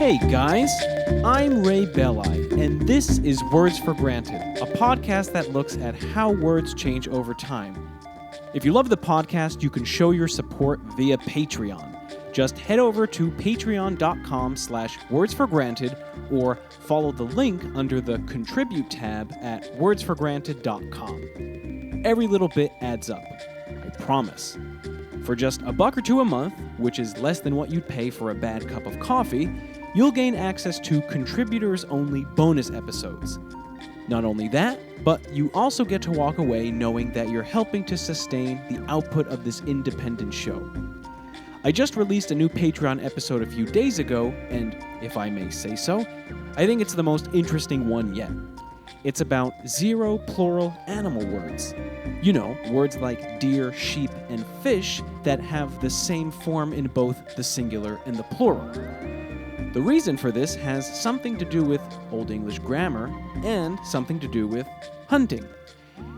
Hey guys, I'm Ray Belli, and this is Words for Granted, a podcast that looks at how words change over time. If you love the podcast, you can show your support via Patreon. Just head over to patreon.com/wordsforgranted or follow the link under the Contribute tab at wordsforgranted.com. Every little bit adds up, I promise. For just $1 or $2 a month, which is less than what you'd pay for a bad cup of coffee, you'll gain access to contributors-only bonus episodes. Not only that, but you also get to walk away knowing that you're helping to sustain the output of this independent show. I just released a new Patreon episode a few days ago, and if I may say so, I think it's the most interesting one yet. It's about 0 plural animal words. You know, words like deer, sheep, and fish that have the same form in both the singular and the plural. The reason for this has something to do with Old English grammar and something to do with hunting.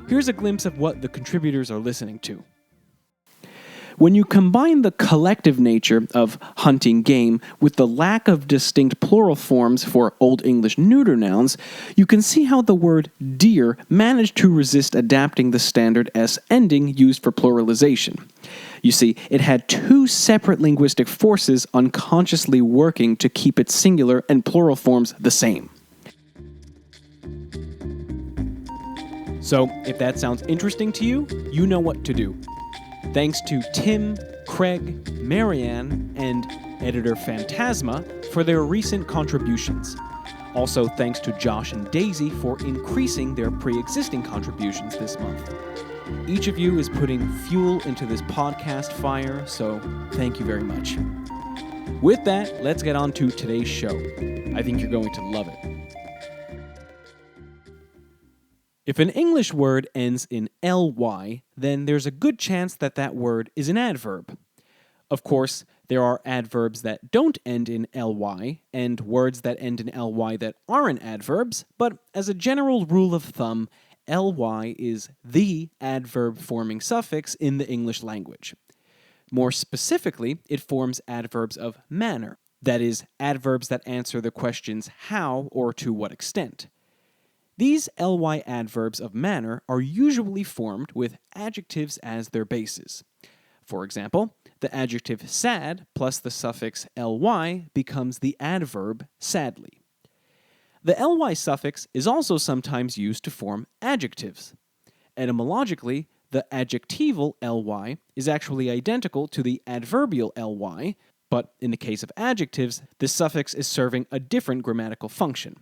Here's a glimpse of what the contributors are listening to. When you combine the collective nature of hunting game with the lack of distinct plural forms for Old English neuter nouns, you can see how the word deer managed to resist adapting the standard S ending used for pluralization. You see, it had 2 separate linguistic forces unconsciously working to keep its singular and plural forms the same. So, if that sounds interesting to you, you know what to do. Thanks to Tim, Craig, Marianne, and editor Phantasma for their recent contributions. Also thanks to Josh and Daisy for increasing their pre-existing contributions this month. Each of you is putting fuel into this podcast fire, so thank you very much. With that, let's get on to today's show. I think you're going to love it. If an English word ends in ly, then there's a good chance that that word is an adverb. Of course, there are adverbs that don't end in ly, and words that end in ly that aren't adverbs, but as a general rule of thumb, ly is the adverb-forming suffix in the English language. More specifically, it forms adverbs of manner, that is, adverbs that answer the questions how or to what extent. These ly adverbs of manner are usually formed with adjectives as their bases. For example, the adjective sad plus the suffix ly becomes the adverb sadly. The ly suffix is also sometimes used to form adjectives. Etymologically, the adjectival ly is actually identical to the adverbial ly, but in the case of adjectives, the suffix is serving a different grammatical function.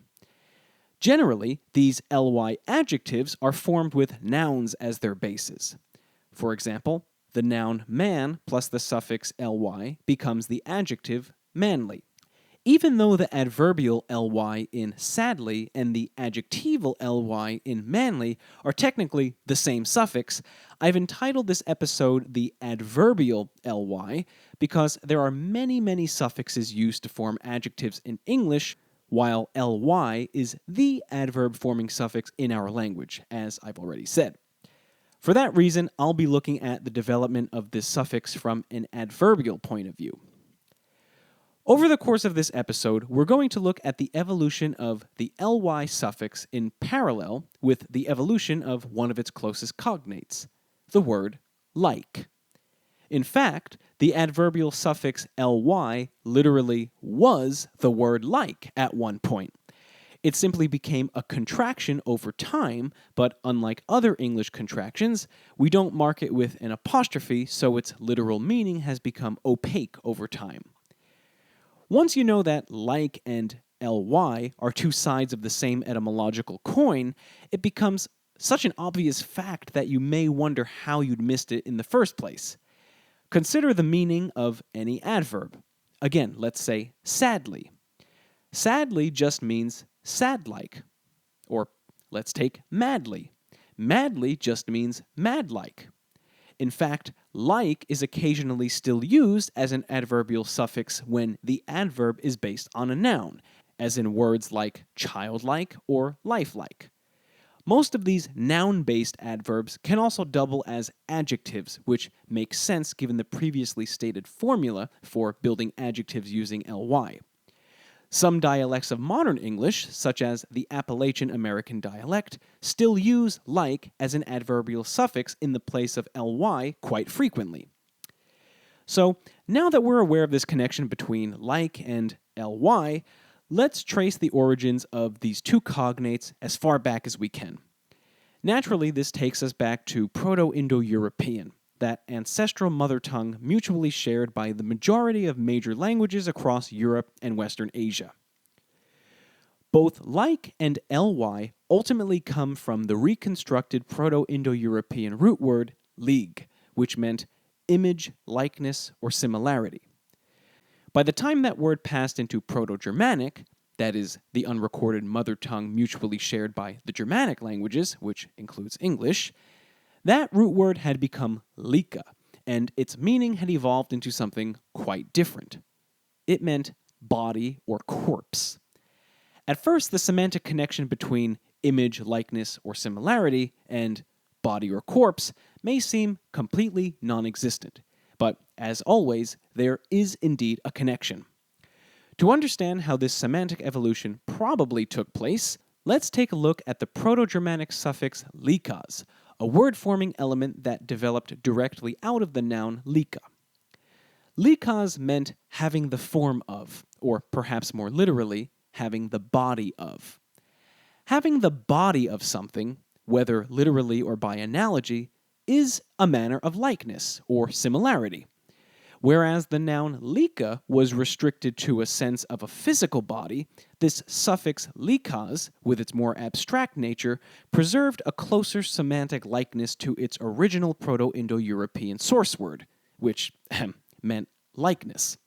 Generally, these ly adjectives are formed with nouns as their bases. For example, the noun man plus the suffix ly becomes the adjective manly. Even though the adverbial ly in sadly and the adjectival ly in manly are technically the same suffix, I've entitled this episode the adverbial ly because there are many suffixes used to form adjectives in English, while ly is the adverb-forming suffix in our language, as I've already said. For that reason, I'll be looking at the development of this suffix from an adverbial point of view. Over the course of this episode, we're going to look at the evolution of the ly suffix in parallel with the evolution of one of its closest cognates, the word like. In fact, the adverbial suffix ly literally was the word like at one point. It simply became a contraction over time, but unlike other English contractions, we don't mark it with an apostrophe, so its literal meaning has become opaque over time. Once you know that like and ly are 2 sides of the same etymological coin, it becomes such an obvious fact that you may wonder how you'd missed it in the first place. Consider the meaning of any adverb. Again, let's say sadly. Sadly just means sad-like. Or let's take madly. Madly just means mad-like. In fact, like is occasionally still used as an adverbial suffix when the adverb is based on a noun, as in words like childlike or lifelike. Most of these noun-based adverbs can also double as adjectives, which makes sense given the previously stated formula for building adjectives using ly. Some dialects of modern English, such as the Appalachian American dialect, still use like as an adverbial suffix in the place of ly quite frequently. So, now that we're aware of this connection between like and ly, let's trace the origins of these two cognates as far back as we can. Naturally, this takes us back to Proto-Indo-European, that ancestral mother tongue mutually shared by the majority of major languages across Europe and Western Asia. Both like and ly ultimately come from the reconstructed Proto-Indo-European root word lig, which meant image, likeness, or similarity. By the time that word passed into Proto-Germanic, that is, the unrecorded mother tongue mutually shared by the Germanic languages, which includes English, that root word had become lika, and its meaning had evolved into something quite different. It meant body or corpse. At first, the semantic connection between image, likeness, or similarity and body or corpse may seem completely non-existent, but as always, there is indeed a connection. To understand how this semantic evolution probably took place, let's take a look at the Proto-Germanic suffix likas, a word-forming element that developed directly out of the noun lika. Likas meant having the form of, or perhaps more literally, having the body of. Having the body of something, whether literally or by analogy, is a manner of likeness or similarity. Whereas the noun lika was restricted to a sense of a physical body, this suffix likas, with its more abstract nature, preserved a closer semantic likeness to its original Proto-Indo-European source word, which meant likeness.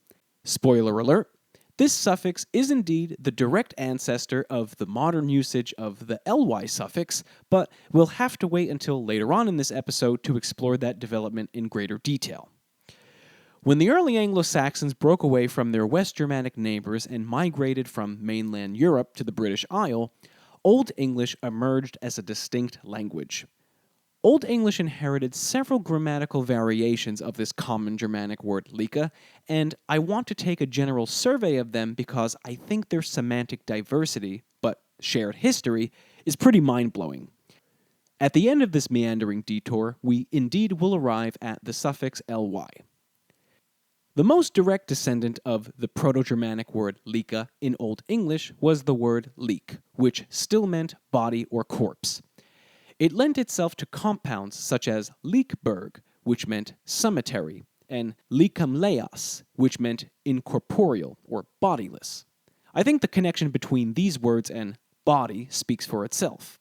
Spoiler alert, this suffix is indeed the direct ancestor of the modern usage of the ly suffix, but we'll have to wait until later on in this episode to explore that development in greater detail. When the early Anglo-Saxons broke away from their West Germanic neighbors and migrated from mainland Europe to the British Isle, Old English emerged as a distinct language. Old English inherited several grammatical variations of this common Germanic word lika, and I want to take a general survey of them because I think their semantic diversity, but shared history, is pretty mind-blowing. At the end of this meandering detour, we indeed will arrive at the suffix ly. The most direct descendant of the Proto-Germanic word lika in Old English was the word leek, which still meant body or corpse. It lent itself to compounds such as leekberg, which meant cemetery, and lekamleas, which meant incorporeal or bodiless. I think the connection between these words and body speaks for itself.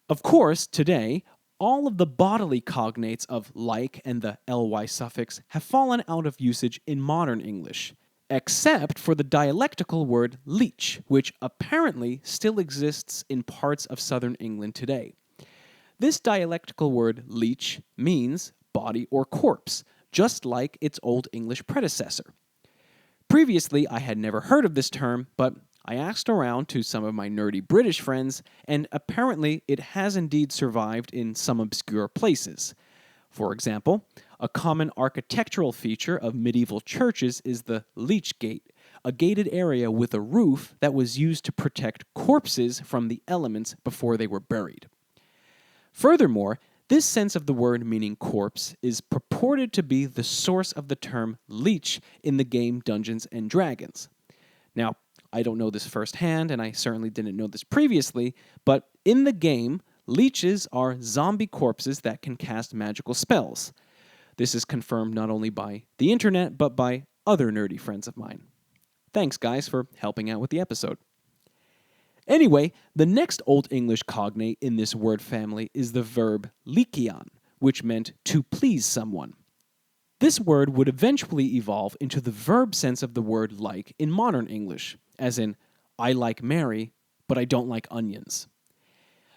Of course, today, all of the bodily cognates of like and the ly suffix have fallen out of usage in modern English, except for the dialectical word leech, which apparently still exists in parts of southern England today. This dialectical word leech means body or corpse, just like its Old English predecessor. Previously, I had never heard of this term, but I asked around to some of my nerdy British friends, and apparently it has indeed survived in some obscure places. For example, a common architectural feature of medieval churches is the leech gate, a gated area with a roof that was used to protect corpses from the elements before they were buried. Furthermore, this sense of the word meaning corpse is purported to be the source of the term leech in the game Dungeons & Dragons. Now, I don't know this firsthand, and I certainly didn't know this previously, but in the game, leeches are zombie corpses that can cast magical spells. This is confirmed not only by the internet, but by other nerdy friends of mine. Thanks, guys, for helping out with the episode. Anyway, the next Old English cognate in this word family is the verb likian, which meant to please someone. This word would eventually evolve into the verb sense of the word like in modern English, as in, I like Mary, but I don't like onions.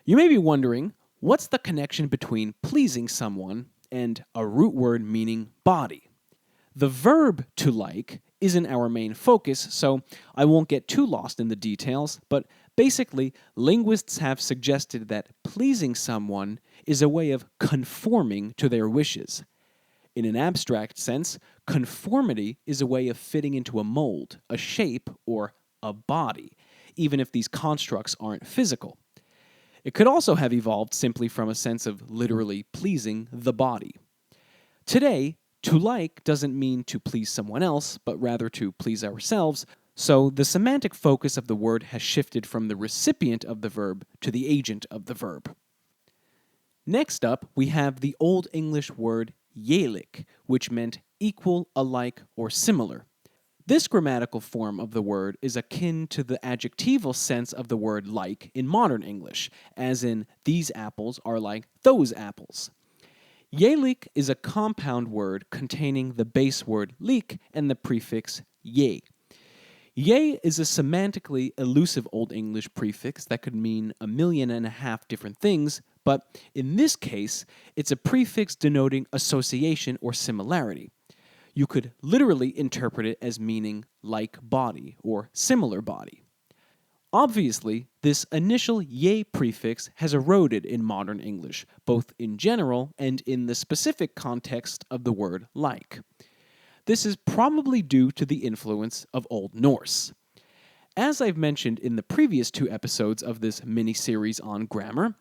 You may be wondering, what's the connection between pleasing someone and a root word meaning body? The verb to like isn't our main focus, so I won't get too lost in the details, but basically, linguists have suggested that pleasing someone is a way of conforming to their wishes. In an abstract sense, conformity is a way of fitting into a mold, a shape, or a body, even if these constructs aren't physical. It could also have evolved simply from a sense of literally pleasing the body. Today, to like doesn't mean to please someone else, but rather to please ourselves, so the semantic focus of the word has shifted from the recipient of the verb to the agent of the verb. Next up, we have the Old English word yelic, which meant equal, alike, or similar. This grammatical form of the word is akin to the adjectival sense of the word like in modern English, as in, these apples are like those apples. Yelic is a compound word containing the base word lik and the prefix ye. Ye is a semantically elusive Old English prefix that could mean 1.5 million different things, but in this case, it's a prefix denoting association or similarity. You could literally interpret it as meaning like body or similar body. Obviously, this initial ye prefix has eroded in modern English, both in general and in the specific context of the word like. This is probably due to the influence of Old Norse. As I've mentioned in the previous 2 episodes of this mini-series on grammar,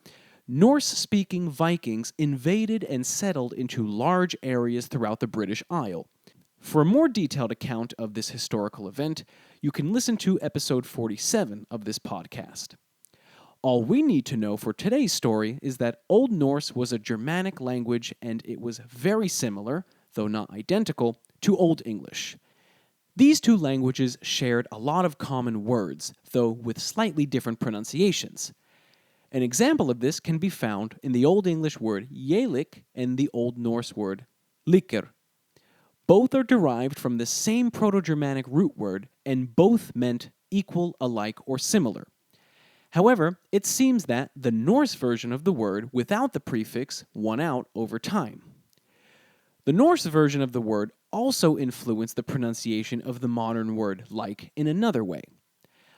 Norse-speaking Vikings invaded and settled into large areas throughout the British Isle. For a more detailed account of this historical event, you can listen to episode 47 of this podcast. All we need to know for today's story is that Old Norse was a Germanic language and it was very similar, though not identical, to Old English. These 2 languages shared a lot of common words, though with slightly different pronunciations. An example of this can be found in the Old English word yelic and the Old Norse word liker. Both are derived from the same Proto-Germanic root word, and both meant equal, alike, or similar. However, it seems that the Norse version of the word without the prefix won out over time. The Norse version of the word also influenced the pronunciation of the modern word like in another way.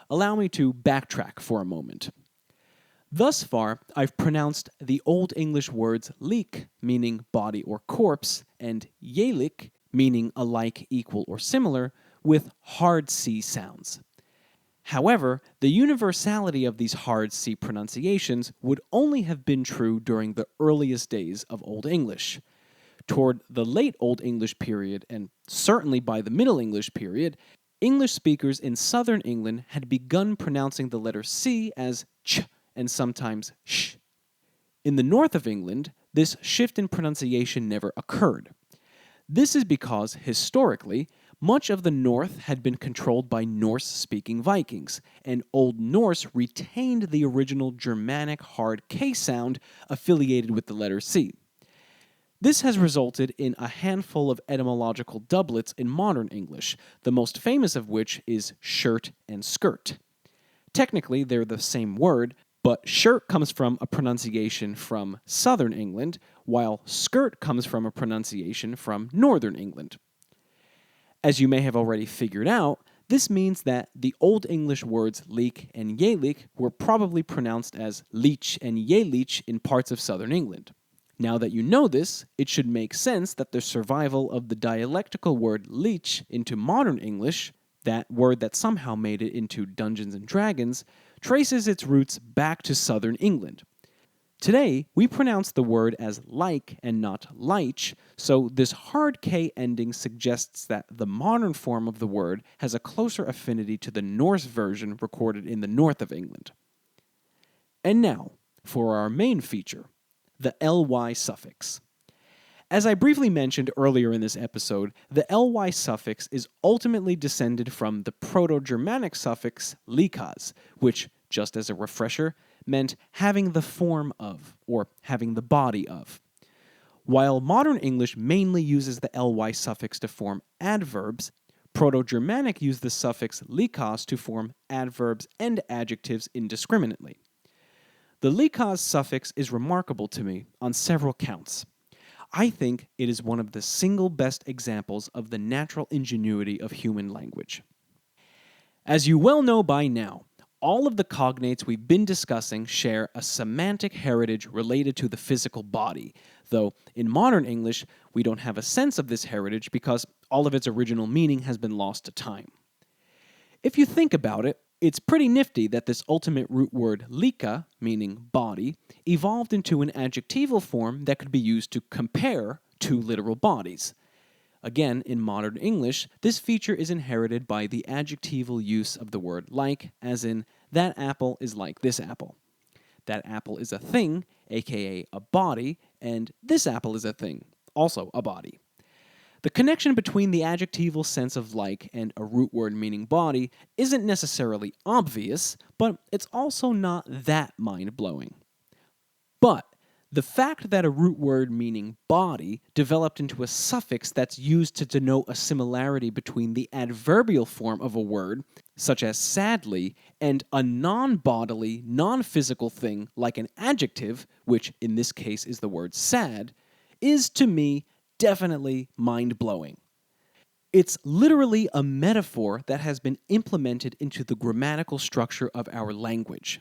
Allow me to backtrack for a moment. Thus far, I've pronounced the Old English words lik, meaning body or corpse, and yelic, meaning alike, equal, or similar, with hard C sounds. However, the universality of these hard C pronunciations would only have been true during the earliest days of Old English. Toward the late Old English period, and certainly by the Middle English period, English speakers in southern England had begun pronouncing the letter C as ch and sometimes sh. In the north of England, this shift in pronunciation never occurred. This is because, historically, much of the north had been controlled by Norse-speaking Vikings, and Old Norse retained the original Germanic hard K sound affiliated with the letter C. This has resulted in a handful of etymological doublets in modern English, the most famous of which is shirt and skirt. Technically, they're the same word, but shirt comes from a pronunciation from southern England, while skirt comes from a pronunciation from northern England. As you may have already figured out, this means that the Old English words leek and yelic were probably pronounced as leech and yelich in parts of southern England. Now that you know this, it should make sense that the survival of the dialectical word leech into modern English, that word that somehow made it into Dungeons and Dragons, traces its roots back to southern England. Today, we pronounce the word as like and not lich, so this hard K ending suggests that the modern form of the word has a closer affinity to the Norse version recorded in the north of England. And now, for our main feature, the ly suffix. As I briefly mentioned earlier in this episode, the ly suffix is ultimately descended from the Proto-Germanic suffix likas, which, just as a refresher, meant having the form of, or having the body of. While modern English mainly uses the ly suffix to form adverbs, Proto-Germanic used the suffix likas to form adverbs and adjectives indiscriminately. The likas suffix is remarkable to me on several counts. I think it is one of the single best examples of the natural ingenuity of human language. As you well know by now, all of the cognates we've been discussing share a semantic heritage related to the physical body, though in modern English, we don't have a sense of this heritage because all of its original meaning has been lost to time. If you think about it, it's pretty nifty that this ultimate root word lika, meaning body, evolved into an adjectival form that could be used to compare two literal bodies. Again, in modern English, this feature is inherited by the adjectival use of the word like, as in, that apple is like this apple. That apple is a thing, aka a body, and this apple is a thing, also a body. The connection between the adjectival sense of like and a root word meaning body isn't necessarily obvious, but it's also not that mind-blowing. But the fact that a root word meaning body developed into a suffix that's used to denote a similarity between the adverbial form of a word, such as sadly, and a non-bodily, non-physical thing like an adjective, which in this case is the word sad, is to me definitely mind-blowing. It's literally a metaphor that has been implemented into the grammatical structure of our language.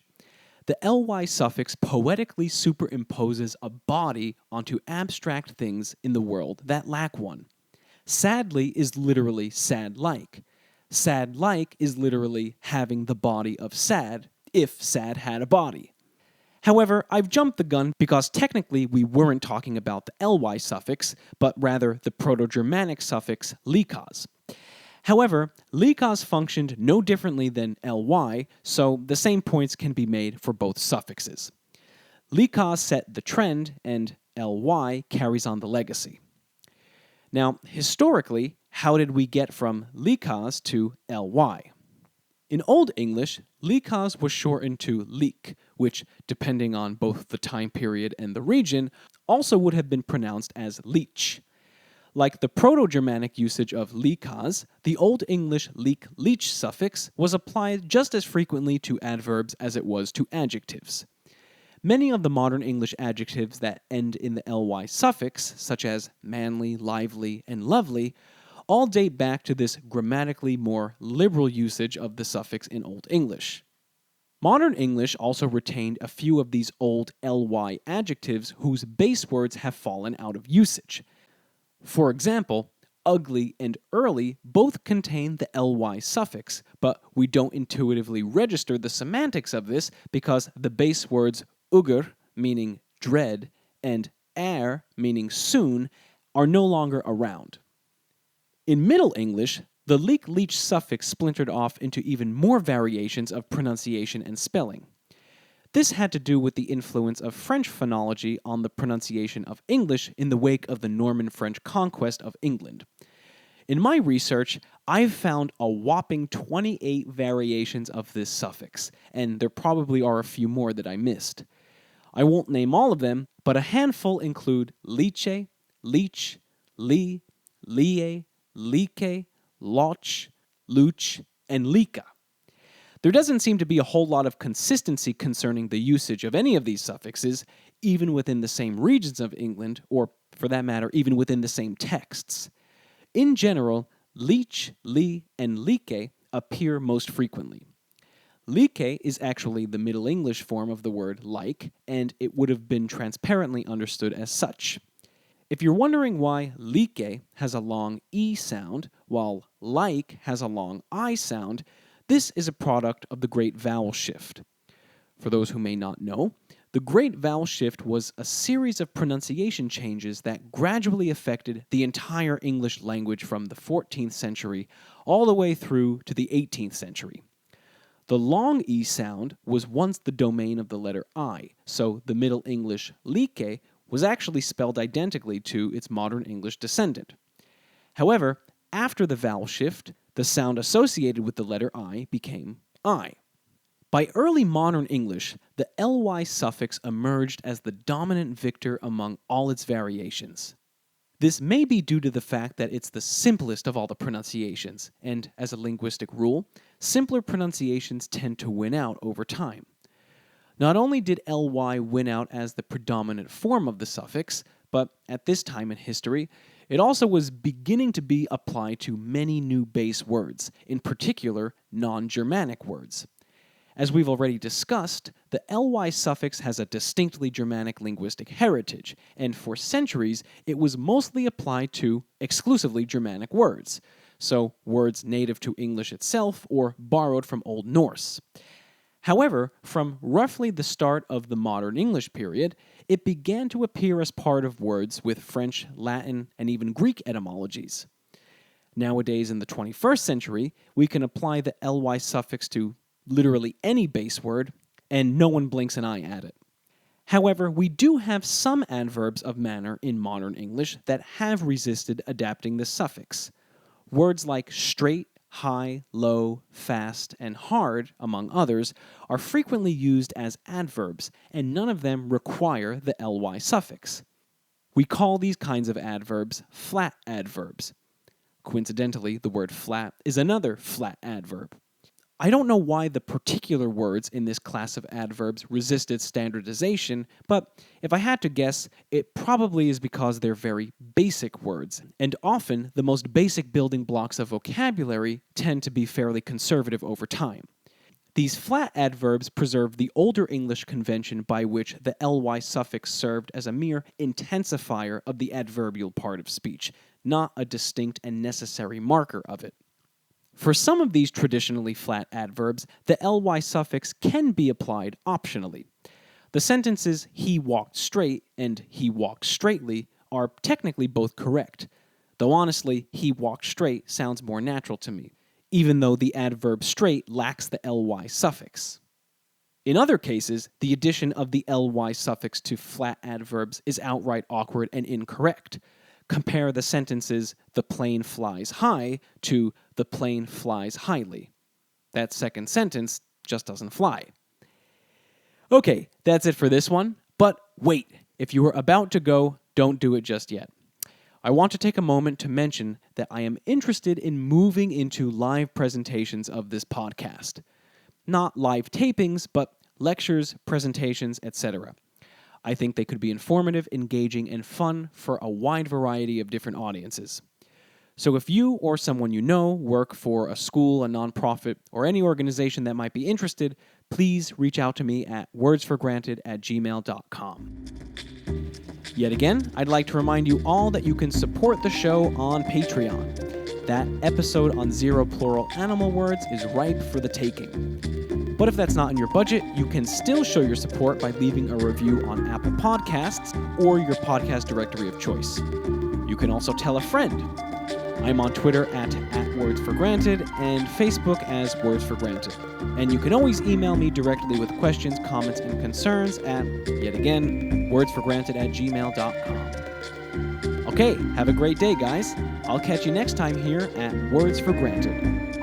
The ly suffix poetically superimposes a body onto abstract things in the world that lack one. Sadly is literally sad-like. Sad-like is literally having the body of sad, if sad had a body. However, I've jumped the gun because technically we weren't talking about the ly suffix, but rather the Proto-Germanic suffix likas. However, likas functioned no differently than ly, so the same points can be made for both suffixes. Likas set the trend, and ly carries on the legacy. Now, historically, how did we get from likas to ly? In Old English, likas was shortened to lik, which, depending on both the time period and the region, also would have been pronounced as leech. Like the Proto-Germanic usage of likas, the Old English leech suffix was applied just as frequently to adverbs as it was to adjectives. Many of the modern English adjectives that end in the ly suffix, such as manly, lively, and lovely, all date back to this grammatically more liberal usage of the suffix in Old English. Modern English also retained a few of these old ly adjectives whose base words have fallen out of usage. For example, ugly and early both contain the ly suffix, but we don't intuitively register the semantics of this because the base words ugur, meaning dread, and meaning soon, are no longer around. In Middle English, the leech suffix splintered off into even more variations of pronunciation and spelling. This had to do with the influence of French phonology on the pronunciation of English in the wake of the Norman French conquest of England. In my research, I've found a whopping 28 variations of this suffix, and there probably are a few more that I missed. I won't name all of them, but a handful include liche, leech, lee, lie, like, loch, luch, and lika. There doesn't seem to be a whole lot of consistency concerning the usage of any of these suffixes, even within the same regions of England, or for that matter, even within the same texts. In general, leech, lee, and like appear most frequently. Like is actually the Middle English form of the word like, and it would have been transparently understood as such. If you're wondering why like has a long E sound, while like has a long I sound, this is a product of the Great Vowel Shift. For those who may not know, the Great Vowel Shift was a series of pronunciation changes that gradually affected the entire English language from the 14th century all the way through to the 18th century. The long E sound was once the domain of the letter I, so the Middle English like was actually spelled identically to its modern English descendant. However, after the vowel shift, the sound associated with the letter I became I. By early modern English, the ly suffix emerged as the dominant victor among all its variations. This may be due to the fact that it's the simplest of all the pronunciations, and as a linguistic rule, simpler pronunciations tend to win out over time. Not only did ly win out as the predominant form of the suffix, but at this time in history, it also was beginning to be applied to many new base words, in particular non-Germanic words. As we've already discussed, the ly suffix has a distinctly Germanic linguistic heritage, and for centuries it was mostly applied to exclusively Germanic words. so words native to English itself or borrowed from Old Norse. However, from roughly the start of the modern English period, it began to appear as part of words with French, Latin, and even Greek etymologies. Nowadays, in the 21st century, we can apply the ly suffix to literally any base word, and no one blinks an eye at it. However, we do have some adverbs of manner in modern English that have resisted adapting the suffix. Words like straight, high, low, fast, and hard, among others, are frequently used as adverbs, and none of them require the ly suffix. We call these kinds of adverbs flat adverbs. Coincidentally, the word flat is another flat adverb. I don't know why the particular words in this class of adverbs resisted standardization, but if I had to guess, it probably is because they're very basic words, and often the most basic building blocks of vocabulary tend to be fairly conservative over time. These flat adverbs preserve the older English convention by which the ly suffix served as a mere intensifier of the adverbial part of speech, not a distinct and necessary marker of it. For some of these traditionally flat adverbs, the ly suffix can be applied optionally. The sentences he walked straight and he walked straightly are technically both correct, though honestly, he walked straight sounds more natural to me, even though the adverb straight lacks the ly suffix. In other cases, the addition of the ly suffix to flat adverbs is outright awkward and incorrect. Compare the sentences, the plane flies high, to the plane flies highly. That second sentence just doesn't fly. Okay, that's it for this one, but wait, if you are about to go, don't do it just yet. I want to take a moment to mention that I am interested in moving into live presentations of this podcast. Not live tapings, but lectures, presentations, etc. I think they could be informative, engaging, and fun for a wide variety of different audiences. So if you or someone you know work for a school, a nonprofit, or any organization that might be interested, please reach out to me at wordsforgranted@gmail.com. Yet again, I'd like to remind you all that you can support the show on Patreon. That episode on 0 plural animal words is ripe for the taking. But if that's not in your budget, you can still show your support by leaving a review on Apple Podcasts or your podcast directory of choice. You can also tell a friend. I'm on Twitter at @WordsForGranted and Facebook as Words for Granted. And you can always email me directly with questions, comments, and concerns at, yet again, wordsforgranted@gmail.com. Okay, have a great day, guys. I'll catch you next time here at Words for Granted.